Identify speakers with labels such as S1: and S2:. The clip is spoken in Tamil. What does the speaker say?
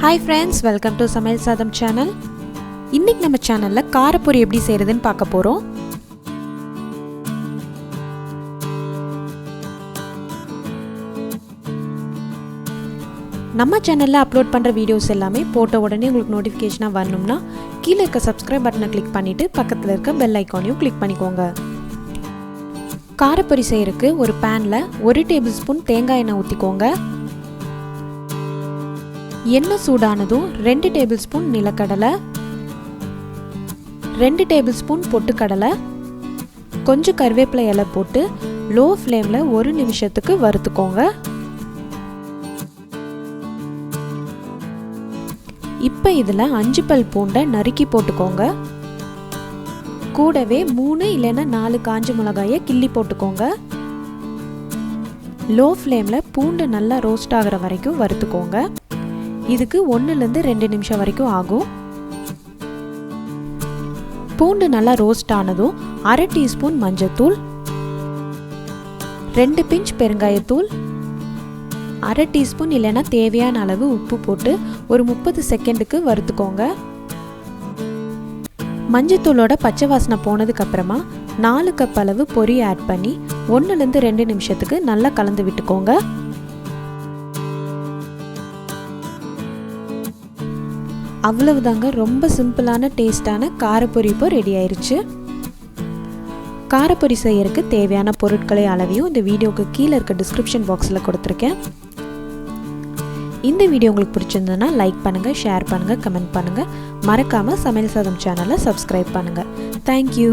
S1: Hi friends, welcome to Samayal Saadham channel. இன்னைக்கு நம்ம சேனல்ல காரப்பொரி எப்படி செய்யறதுன்னு பார்க்க போறோம். நம்ம சேனல்ல அப்லோட் பண்ற வீடியோஸ் எல்லாமே போட்ட உடனே உங்களுக்கு நோட்டிஃபிகேஷனா வரணும்னா கீழ இருக்க subscribe பட்டனை கிளிக் பண்ணிட்டு பக்கத்துல இருக்க bell ஐகானையும் கிளிக் பண்ணிக்கோங்க. காரப்பொரி செய்யறதுக்கு ஒரு panல 1 டேபிள்ஸ்பூன் தேங்காய் எண்ணெய் ஊத்திக்கோங்க. எண்ணெய் சூடானதும் 2 டேபிள்ஸ்பூன் நிலக்கடலை, 2 டேபிள்ஸ்பூன் பொட்டுக்கடலை, கொஞ்சம் கறிவேப்பிலை இலை போட்டு லோ ஃப்ளேம்ல 1 நிமிஷத்துக்கு வறுத்துக்கோங்க. இப்போ இதில் 5 பல் பூண்டை நறுக்கி போட்டுக்கோங்க. கூடவே 3 இல்லைன்னா 4 காஞ்ச மிளகாயை கிள்ளி போட்டுக்கோங்க. லோ ஃப்ளேமில் பூண்டு நல்லா ரோஸ்ட் ஆகிற வரைக்கும் வறுத்துக்கோங்க. இதுக்கு 1லேருந்து 2 நிமிஷம் வரைக்கும் ஆகும். பூண்டு நல்லா ரோஸ்ட் ஆனதும் 1/2 டீஸ்பூன் மஞ்சத்தூள், 2 பிஞ்ச் பெருங்காயத்தூள், 1/2 டீஸ்பூன் இல்லைன்னா தேவையான அளவு உப்பு போட்டு ஒரு 30 செகண்டுக்கு வறுத்துக்கோங்க. மஞ்சத்தூளோட பச்சை வாசனை போனதுக்கு அப்புறமா 4 கப் அளவு பொரி ஆட் பண்ணி 1லேருந்து 2 நிமிஷத்துக்கு நல்லா கலந்து விட்டுக்கோங்க. அவ்வளவுதாங்க, ரொம்ப சிம்பிளான டேஸ்டான காரப்பொரி இப்போ ரெடி ஆயிருச்சு. காரப்பொரி செய்யறதுக்கு தேவையான பொருட்களை அளவையும் இந்த வீடியோக்கு கீழே இருக்க டிஸ்கிரிப்ஷன் பாக்ஸில் கொடுத்துருக்கேன். இந்த வீடியோ உங்களுக்கு பிடிச்சிருந்ததுன்னா லைக் பண்ணுங்கள், ஷேர் பண்ணுங்கள், கமெண்ட் பண்ணுங்கள். மறக்காமல் சமையல் சாதம் சேனலை சப்ஸ்கிரைப் பண்ணுங்கள். தேங்க்யூ.